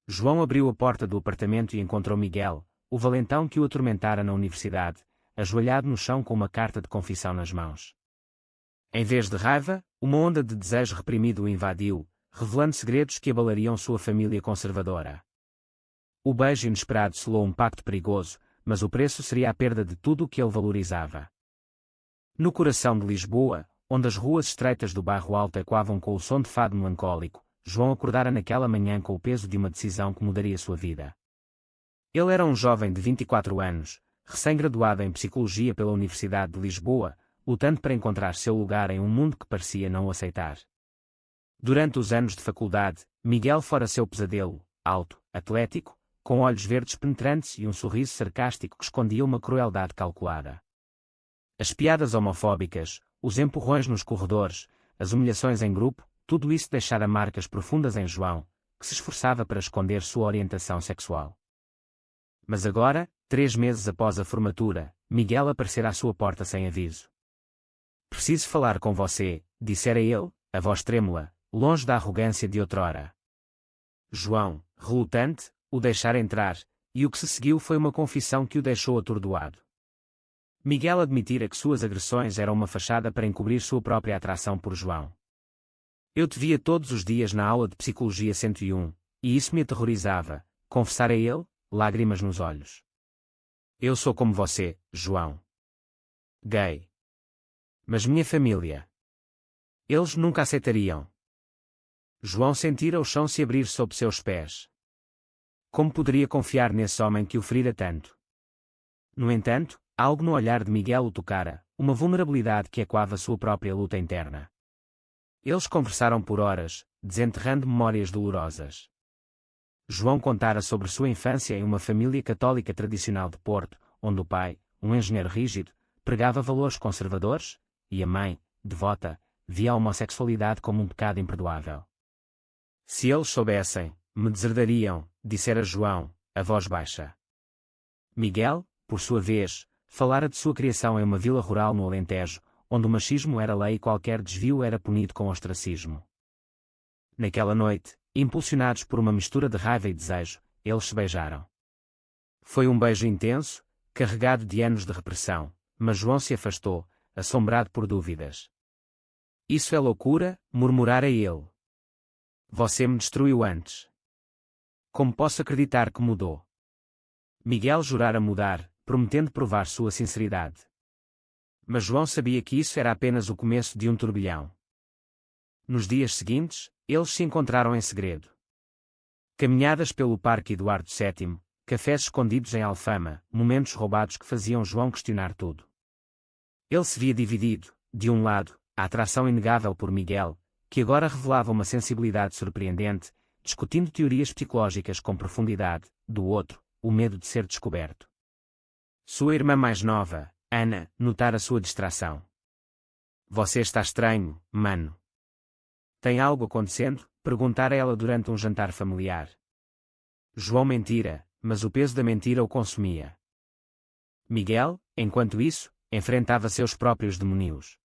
João abriu a porta do apartamento e encontrou Miguel, o valentão que o atormentara na universidade, ajoelhado no chão com uma carta de confissão nas mãos. Em vez de raiva, uma onda de desejo reprimido o invadiu, revelando segredos que abalariam sua família conservadora. O beijo inesperado selou um pacto perigoso, mas o preço seria a perda de tudo o que ele valorizava. No coração de Lisboa, onde as ruas estreitas do bairro Alto ecoavam com o som de fado melancólico, João acordara naquela manhã com o peso de uma decisão que mudaria sua vida. Ele era um jovem de 24 anos, recém-graduado em Psicologia pela Universidade de Lisboa, lutando para encontrar seu lugar em um mundo que parecia não o aceitar. Durante os anos de faculdade, Miguel fora seu pesadelo, alto, atlético, com olhos verdes penetrantes e um sorriso sarcástico que escondia uma crueldade calculada. As piadas homofóbicas, os empurrões nos corredores, as humilhações em grupo, tudo isso deixara marcas profundas em João, que se esforçava para esconder sua orientação sexual. Mas agora, 3 meses após a formatura, Miguel aparecera à sua porta sem aviso. "Preciso falar com você", dissera ele, a voz trêmula, longe da arrogância de outrora. João, relutante, o deixara entrar, e o que se seguiu foi uma confissão que o deixou atordoado. Miguel admitira que suas agressões eram uma fachada para encobrir sua própria atração por João. "Eu te via todos os dias na aula de Psicologia 101, e isso me aterrorizava", confessara ele, lágrimas nos olhos. "Eu sou como você, João. Gay. Mas minha família. Eles nunca aceitariam." João sentira o chão se abrir sob seus pés. Como poderia confiar nesse homem que o ferira tanto? No entanto, algo no olhar de Miguel o tocara, uma vulnerabilidade que ecoava sua própria luta interna. Eles conversaram por horas, desenterrando memórias dolorosas. João contara sobre sua infância em uma família católica tradicional de Porto, onde o pai, um engenheiro rígido, pregava valores conservadores, e a mãe, devota, via a homossexualidade como um pecado imperdoável. "Se eles soubessem, me deserdariam", dissera João, a voz baixa. Miguel, por sua vez, falara de sua criação em uma vila rural no Alentejo, onde o machismo era lei e qualquer desvio era punido com ostracismo. Naquela noite, impulsionados por uma mistura de raiva e desejo, eles se beijaram. Foi um beijo intenso, carregado de anos de repressão, mas João se afastou, assombrado por dúvidas. "Isso é loucura", murmurara ele. "Você me destruiu antes. Como posso acreditar que mudou?" Miguel jurara mudar, prometendo provar sua sinceridade. Mas João sabia que isso era apenas o começo de um turbilhão. Nos dias seguintes, eles se encontraram em segredo. Caminhadas pelo Parque Eduardo VII, cafés escondidos em Alfama, momentos roubados que faziam João questionar tudo. Ele se via dividido, de um lado, a atração inegável por Miguel, que agora revelava uma sensibilidade surpreendente, discutindo teorias psicológicas com profundidade, do outro, o medo de ser descoberto. Sua irmã mais nova, Ana, notara sua distração. "Você está estranho, mano. Tem algo acontecendo?", perguntara ela durante um jantar familiar. João mentira, mas o peso da mentira o consumia. Miguel, enquanto isso, enfrentava seus próprios demónios.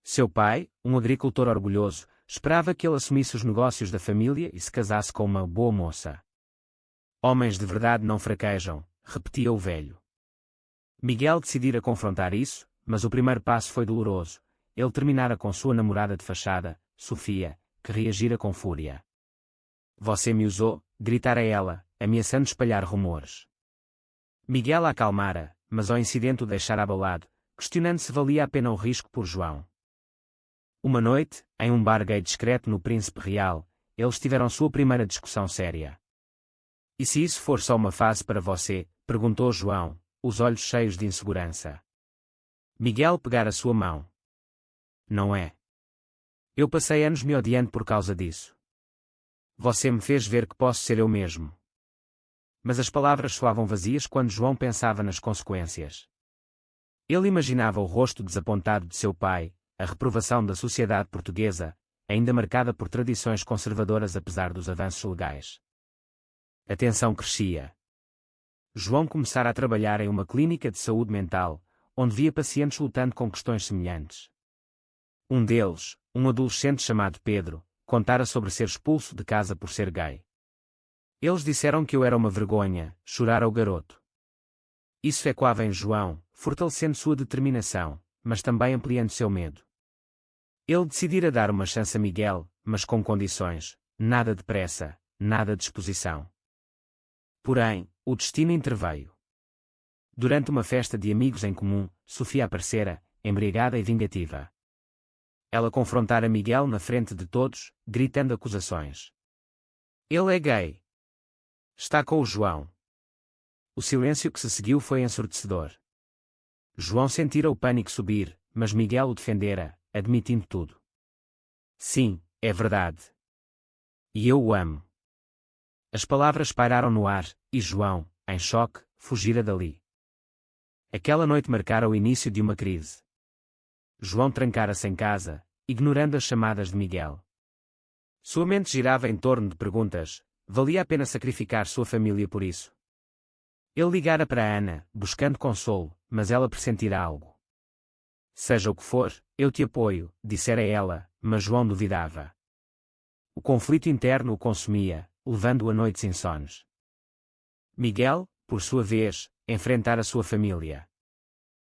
Seu pai, um agricultor orgulhoso, esperava que ele assumisse os negócios da família e se casasse com uma boa moça. "Homens de verdade não fraquejam", repetia o velho. Miguel decidira confrontar isso, mas o primeiro passo foi doloroso. Ele terminara com sua namorada de fachada, Sofia, que reagira com fúria. "Você me usou", gritara ela, ameaçando espalhar rumores. Miguel a acalmara, mas ao incidente o deixara abalado, questionando se valia a pena o risco por João. Uma noite, em um bar gay discreto no Príncipe Real, eles tiveram sua primeira discussão séria. "E se isso for só uma fase para você?", perguntou João, os olhos cheios de insegurança. Miguel pegara sua mão. "Não é. Eu passei anos me odiando por causa disso. Você me fez ver que posso ser eu mesmo." Mas as palavras soavam vazias quando João pensava nas consequências. Ele imaginava o rosto desapontado de seu pai, a reprovação da sociedade portuguesa, ainda marcada por tradições conservadoras apesar dos avanços legais. A tensão crescia. João começara a trabalhar em uma clínica de saúde mental, onde via pacientes lutando com questões semelhantes. Um deles, um adolescente chamado Pedro, contara sobre ser expulso de casa por ser gay. Eles disseram que eu era uma vergonha, chorara o garoto. Isso ecoava em João, fortalecendo sua determinação, mas também ampliando seu medo. Ele decidira dar uma chance a Miguel, mas com condições: nada de pressa, nada de exposição. Porém, o destino interveio. Durante uma festa de amigos em comum, Sofia aparecera, embriagada e vingativa. Ela confrontara Miguel na frente de todos, gritando acusações. Ele é gay. Está com o João. O silêncio que se seguiu foi ensurdecedor. João sentira o pânico subir, mas Miguel o defendera, admitindo tudo. Sim, é verdade. E eu o amo. As palavras pairaram no ar, e João, em choque, fugira dali. Aquela noite marcara o início de uma crise. João trancara-se em casa, ignorando as chamadas de Miguel. Sua mente girava em torno de perguntas: valia a pena sacrificar sua família por isso? Ele ligara para Ana, buscando consolo, mas ela pressentira algo. Seja o que for, eu te apoio, dissera ela, mas João duvidava. O conflito interno o consumia, levando-o a noites insones. Miguel, por sua vez, enfrentara sua família.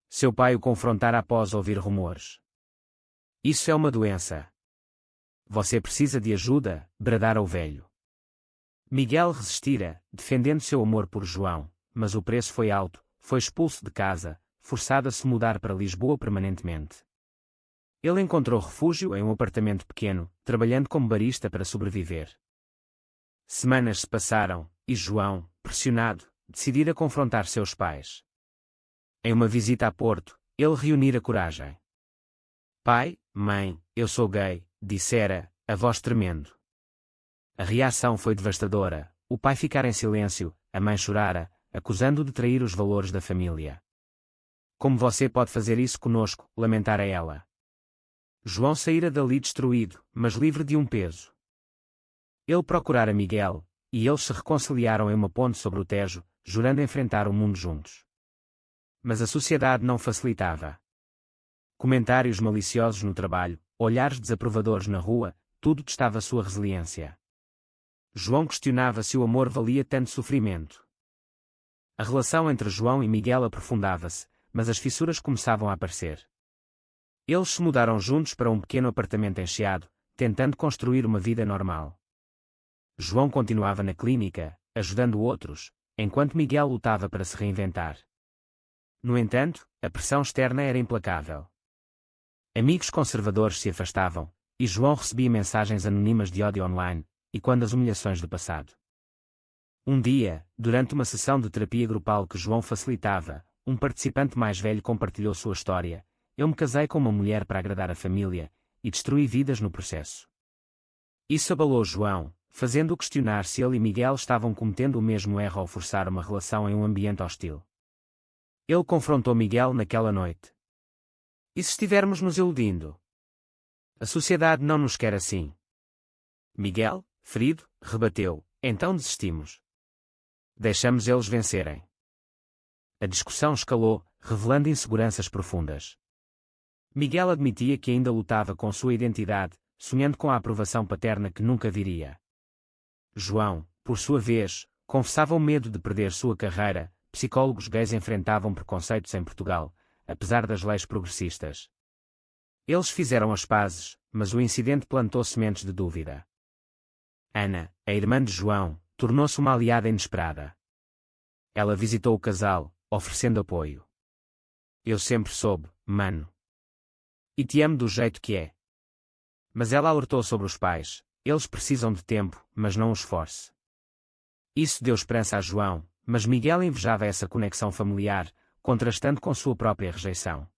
Seu pai o confrontara após ouvir rumores. Isso é uma doença. Você precisa de ajuda, bradara o velho. Miguel resistira, defendendo seu amor por João, mas o preço foi alto, foi expulso de casa, forçado a se mudar para Lisboa permanentemente. Ele encontrou refúgio em um apartamento pequeno, trabalhando como barista para sobreviver. Semanas se passaram, e João, pressionado, decidira confrontar seus pais. Em uma visita a Porto, ele reunira coragem. Pai, mãe, eu sou gay, dissera, a voz tremendo. A reação foi devastadora, o pai ficara em silêncio, a mãe chorara, acusando-o de trair os valores da família. Como você pode fazer isso conosco, lamentara ela. João saíra dali destruído, mas livre de um peso. Ele procurara Miguel, e eles se reconciliaram em uma ponte sobre o Tejo, jurando enfrentar o mundo juntos. Mas a sociedade não facilitava. Comentários maliciosos no trabalho, olhares desaprovadores na rua, tudo testava sua resiliência. João questionava se o amor valia tanto sofrimento. A relação entre João e Miguel aprofundava-se, mas as fissuras começavam a aparecer. Eles se mudaram juntos para um pequeno apartamento encheado, tentando construir uma vida normal. João continuava na clínica, ajudando outros, enquanto Miguel lutava para se reinventar. No entanto, a pressão externa era implacável. Amigos conservadores se afastavam, e João recebia mensagens anônimas de ódio online, e quando as humilhações do passado. Um dia, durante uma sessão de terapia grupal que João facilitava, um participante mais velho compartilhou sua história: eu me casei com uma mulher para agradar a família, e destruí vidas no processo. Isso abalou João, fazendo-o questionar se ele e Miguel estavam cometendo o mesmo erro ao forçar uma relação em um ambiente hostil. Ele confrontou Miguel naquela noite. E se estivermos nos iludindo? A sociedade não nos quer assim. Miguel, ferido, rebateu: então desistimos. Deixamos eles vencerem. A discussão escalou, revelando inseguranças profundas. Miguel admitia que ainda lutava com sua identidade, sonhando com a aprovação paterna que nunca viria. João, por sua vez, confessava o medo de perder sua carreira. Psicólogos gays enfrentavam preconceitos em Portugal, apesar das leis progressistas. Eles fizeram as pazes, mas o incidente plantou sementes de dúvida. Ana, a irmã de João, tornou-se uma aliada inesperada. Ela visitou o casal, oferecendo apoio. Eu sempre soube, mano. E te amo do jeito que é. Mas ela alertou sobre os pais: eles precisam de tempo, mas não os force. Isso deu esperança a João, mas Miguel invejava essa conexão familiar, contrastando com sua própria rejeição.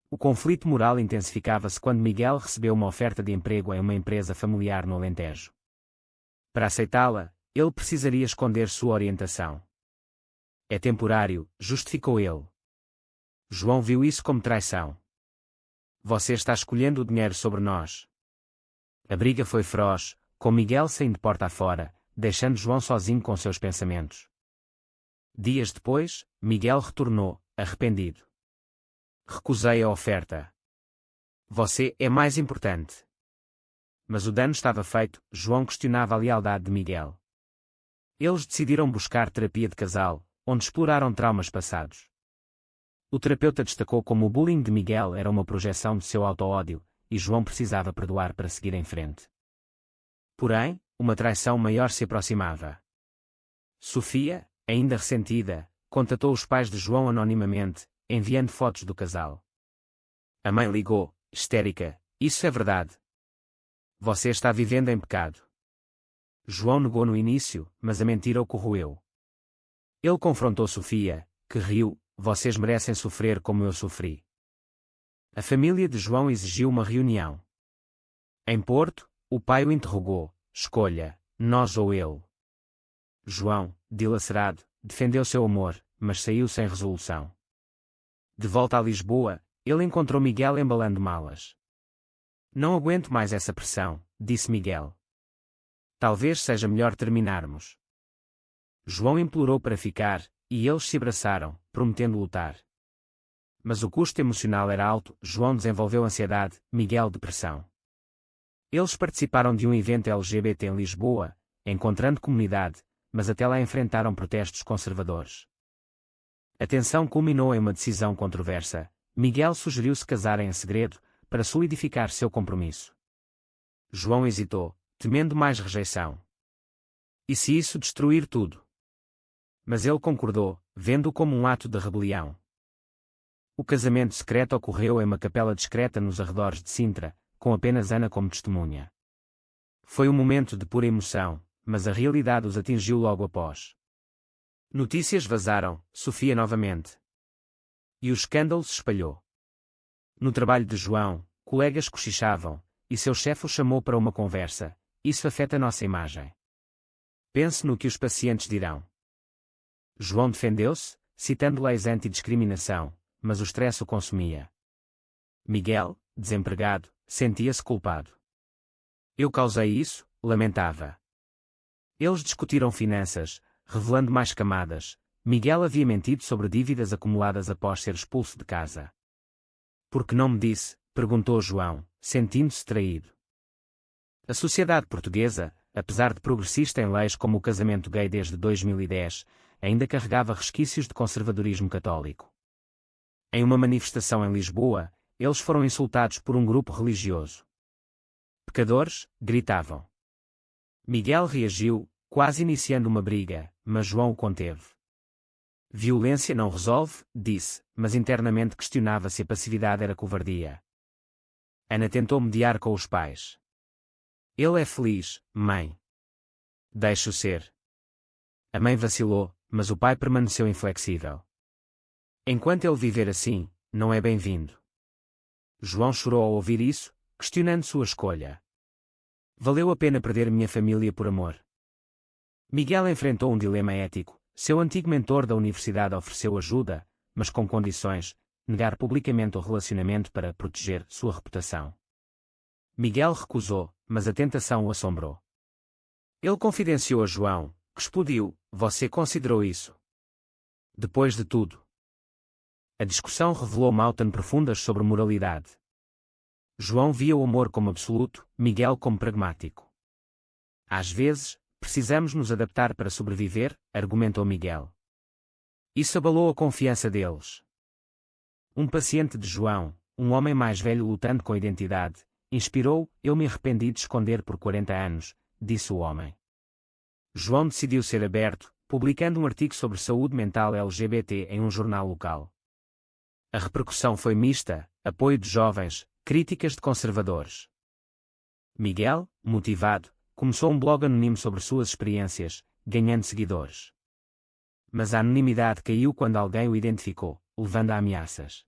O conflito moral intensificava-se quando Miguel recebeu uma oferta de emprego em uma empresa familiar no Alentejo. Para aceitá-la, ele precisaria esconder sua orientação. É temporário, justificou ele. João viu isso como traição. Você está escolhendo o dinheiro sobre nós. A briga foi feroz, com Miguel saindo porta afora, deixando João sozinho com seus pensamentos. Dias depois, Miguel retornou, arrependido. Recusei a oferta. Você é mais importante. Mas o dano estava feito. João questionava a lealdade de Miguel. Eles decidiram buscar terapia de casal, onde exploraram traumas passados. O terapeuta destacou como o bullying de Miguel era uma projeção de seu auto-ódio, e João precisava perdoar para seguir em frente. Porém, uma traição maior se aproximava. Sofia, ainda ressentida, contatou os pais de João anonimamente, enviando fotos do casal. A mãe ligou, histérica: "Isso é verdade. Você está vivendo em pecado." João negou no início, mas a mentira o corroeu. Ele confrontou Sofia, que riu: "Vocês merecem sofrer como eu sofri." A família de João exigiu uma reunião. Em Porto, o pai o interrogou: "Escolha, nós ou ele." João, dilacerado, defendeu seu amor, mas saiu sem resolução. De volta a Lisboa, ele encontrou Miguel embalando malas. "Não aguento mais essa pressão", disse Miguel. "Talvez seja melhor terminarmos." João implorou para ficar, e eles se abraçaram, prometendo lutar. Mas o custo emocional era alto. João desenvolveu ansiedade, Miguel depressão. Eles participaram de um evento LGBT em Lisboa, encontrando comunidade, mas até lá enfrentaram protestos conservadores. A tensão culminou em uma decisão controversa. Miguel sugeriu se casarem em segredo, para solidificar seu compromisso. João hesitou, temendo mais rejeição. E se isso destruir tudo? Mas ele concordou, vendo-o como um ato de rebelião. O casamento secreto ocorreu em uma capela discreta nos arredores de Sintra, com apenas Ana como testemunha. Foi um momento de pura emoção, mas a realidade os atingiu logo após. Notícias vazaram, Sofia novamente. E o escândalo se espalhou. No trabalho de João, colegas cochichavam, e seu chefe o chamou para uma conversa: "Isso afeta nossa imagem. Pense no que os pacientes dirão." João defendeu-se, citando leis anti-discriminação, mas o stress o consumia. Miguel, desempregado, sentia-se culpado. "Eu causei isso", lamentava. Eles discutiram finanças, revelando mais camadas. Miguel havia mentido sobre dívidas acumuladas após ser expulso de casa. "Por que não me disse?", perguntou João, sentindo-se traído. A sociedade portuguesa, apesar de progressista em leis como o casamento gay desde 2010, ainda carregava resquícios de conservadorismo católico. Em uma manifestação em Lisboa, eles foram insultados por um grupo religioso. "Pecadores", gritavam. Miguel reagiu, quase iniciando uma briga, mas João o conteve. "Violência não resolve", disse, mas internamente questionava se a passividade era covardia. Ana tentou mediar com os pais. "Ele é feliz, mãe. Deixe-o ser." A mãe vacilou, mas o pai permaneceu inflexível. "Enquanto ele viver assim, não é bem-vindo." João chorou ao ouvir isso, questionando sua escolha. "Valeu a pena perder minha família por amor?" Miguel enfrentou um dilema ético. Seu antigo mentor da universidade ofereceu ajuda, mas com condições: negar publicamente o relacionamento para proteger sua reputação. Miguel recusou, mas a tentação o assombrou. Ele confidenciou a João, que explodiu: "Você considerou isso?" Depois de tudo. A discussão revelou pautas profundas sobre moralidade. João via o amor como absoluto, Miguel como pragmático. "Às vezes, precisamos nos adaptar para sobreviver", argumentou Miguel. Isso abalou a confiança deles. Um paciente de João, um homem mais velho lutando com a identidade, inspirou: "Eu me arrependi de esconder por 40 anos", disse o homem. João decidiu ser aberto, publicando um artigo sobre saúde mental LGBT em um jornal local. A repercussão foi mista: apoio de jovens, críticas de conservadores. Miguel, motivado, começou um blog anónimo sobre suas experiências, ganhando seguidores. Mas a anonimidade caiu quando alguém o identificou, levando a ameaças.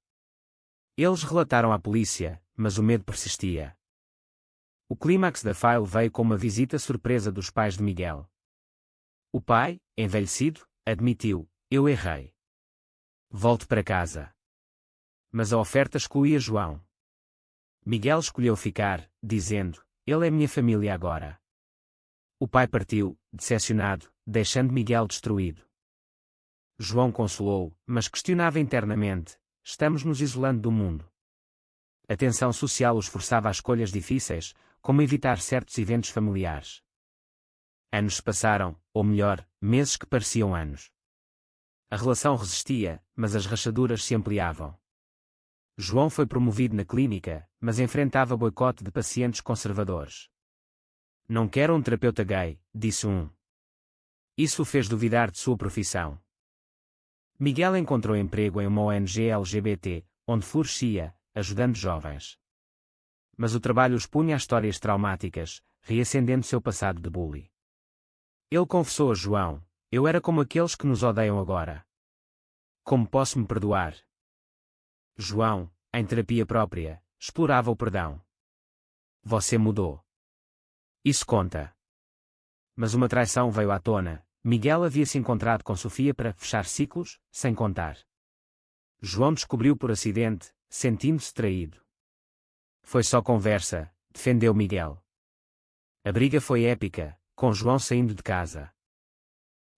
Eles relataram à polícia, mas o medo persistia. O clímax da file veio com uma visita surpresa dos pais de Miguel. O pai, envelhecido, admitiu: "Eu errei. Volte para casa." Mas a oferta excluía João. Miguel escolheu ficar, dizendo: "Ele é minha família agora." O pai partiu, decepcionado, deixando Miguel destruído. João consolou, mas questionava internamente: "Estamos nos isolando do mundo." A tensão social os forçava a escolhas difíceis, como evitar certos eventos familiares. Anos se passaram, ou melhor, meses que pareciam anos. A relação resistia, mas as rachaduras se ampliavam. João foi promovido na clínica, mas enfrentava boicote de pacientes conservadores. Não quero um terapeuta gay, disse um. Isso o fez duvidar de sua profissão. Miguel encontrou emprego em uma ONG LGBT, onde florescia, ajudando jovens. Mas o trabalho expunha a histórias traumáticas, reacendendo seu passado de bully. Ele confessou a João: eu era como aqueles que nos odeiam agora. Como posso me perdoar? João, em terapia própria, explorava o perdão. Você mudou. Isso conta. Mas uma traição veio à tona. Miguel havia se encontrado com Sofia para fechar ciclos, sem contar. João descobriu por acidente, sentindo-se traído. Foi só conversa, defendeu Miguel. A briga foi épica, com João saindo de casa.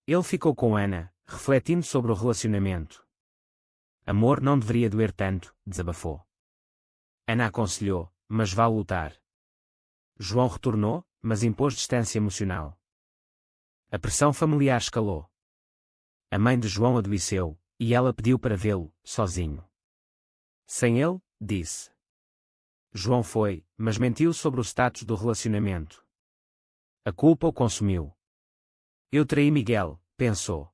Ele ficou com Ana, refletindo sobre o relacionamento. Amor não deveria doer tanto, desabafou. Ana aconselhou, mas vá lutar. João retornou, mas impôs distância emocional. A pressão familiar escalou. A mãe de João adoeceu, e ela pediu para vê-lo, sozinho. Sem ele, disse. João foi, mas mentiu sobre o status do relacionamento. A culpa o consumiu. Eu traí Miguel, pensou.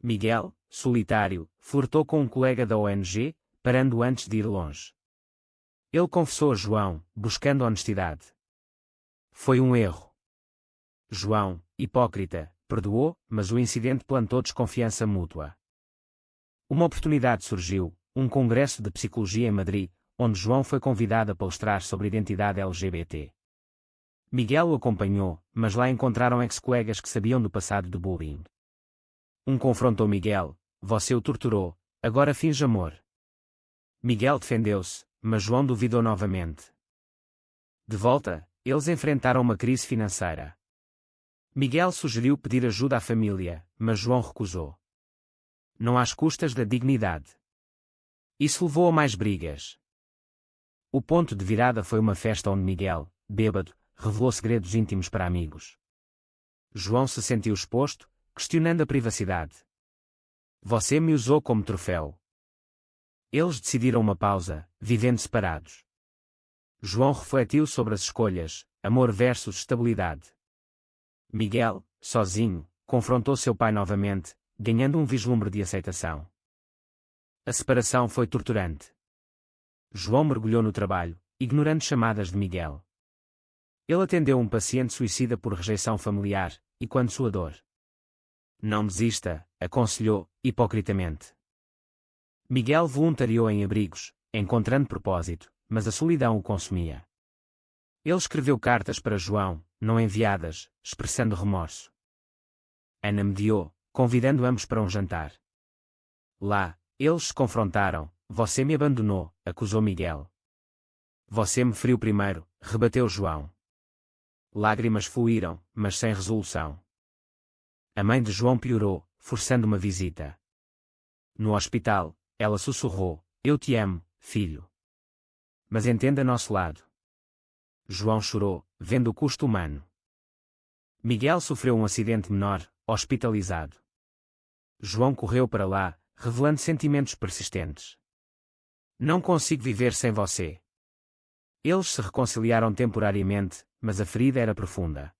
Miguel, solitário, flertou com um colega da ONG, parando antes de ir longe. Ele confessou a João, buscando honestidade. Foi um erro. João, hipócrita, perdoou, mas o incidente plantou desconfiança mútua. Uma oportunidade surgiu, um congresso de psicologia em Madrid, onde João foi convidado a palestrar sobre identidade LGBT. Miguel o acompanhou, mas lá encontraram ex-colegas que sabiam do passado do bullying. Um confrontou Miguel: você o torturou, agora finge amor. Miguel defendeu-se, mas João duvidou novamente. De volta, eles enfrentaram uma crise financeira. Miguel sugeriu pedir ajuda à família, mas João recusou. Não às custas da dignidade. Isso levou a mais brigas. O ponto de virada foi uma festa onde Miguel, bêbado, revelou segredos íntimos para amigos. João se sentiu exposto, questionando a privacidade. Você me usou como troféu. Eles decidiram uma pausa, vivendo separados. João refletiu sobre as escolhas, amor versus estabilidade. Miguel, sozinho, confrontou seu pai novamente, ganhando um vislumbre de aceitação. A separação foi torturante. João mergulhou no trabalho, ignorando chamadas de Miguel. Ele atendeu um paciente suicida por rejeição familiar, e quando sua dor. Não desista, aconselhou, hipocritamente. Miguel voluntariou em abrigos, encontrando propósito, mas a solidão o consumia. Ele escreveu cartas para João, não enviadas, expressando remorso. Ana mediou, convidando ambos para um jantar. Lá, eles se confrontaram. Você me abandonou, acusou Miguel. Você me feriu primeiro, rebateu João. Lágrimas fluíram, mas sem resolução. A mãe de João piorou, forçando uma visita. No hospital, ela sussurrou: eu te amo, filho. Mas entenda nosso lado. João chorou, vendo o custo humano. Miguel sofreu um acidente menor, hospitalizado. João correu para lá, revelando sentimentos persistentes. Não consigo viver sem você. Eles se reconciliaram temporariamente, mas a ferida era profunda.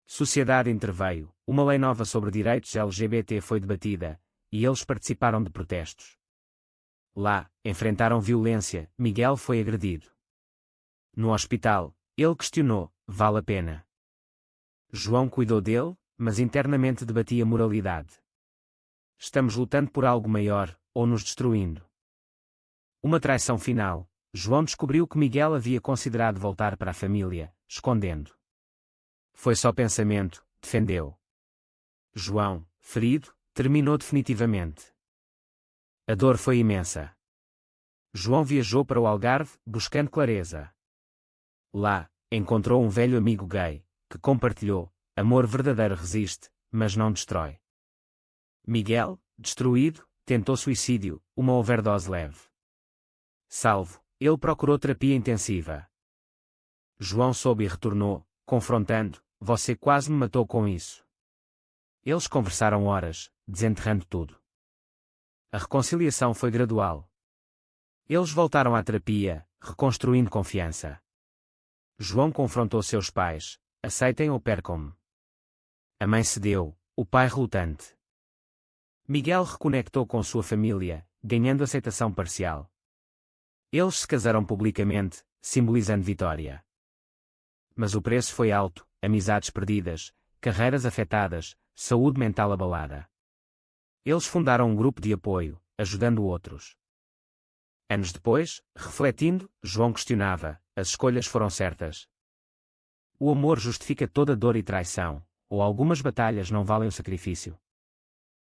Sociedade interveio, uma lei nova sobre direitos LGBT foi debatida, e eles participaram de protestos. Lá, enfrentaram violência, Miguel foi agredido. No hospital, ele questionou: vale a pena? João cuidou dele, mas internamente debatia moralidade. Estamos lutando por algo maior, ou nos destruindo? Uma traição final, João descobriu que Miguel havia considerado voltar para a família, escondendo. Foi só pensamento, defendeu. João, ferido, terminou definitivamente. A dor foi imensa. João viajou para o Algarve, buscando clareza. Lá, encontrou um velho amigo gay, que compartilhou: amor verdadeiro resiste, mas não destrói. Miguel, destruído, tentou suicídio, uma overdose leve. Salvo, ele procurou terapia intensiva. João soube e retornou, confrontando: você quase me matou com isso. Eles conversaram horas, desenterrando tudo. A reconciliação foi gradual. Eles voltaram à terapia, reconstruindo confiança. João confrontou seus pais: aceitem ou percam-me. A mãe cedeu, o pai relutante. Miguel reconectou com sua família, ganhando aceitação parcial. Eles se casaram publicamente, simbolizando vitória. Mas o preço foi alto: amizades perdidas, carreiras afetadas, saúde mental abalada. Eles fundaram um grupo de apoio, ajudando outros. Anos depois, refletindo, João questionava: as escolhas foram certas? O amor justifica toda dor e traição, ou algumas batalhas não valem o sacrifício?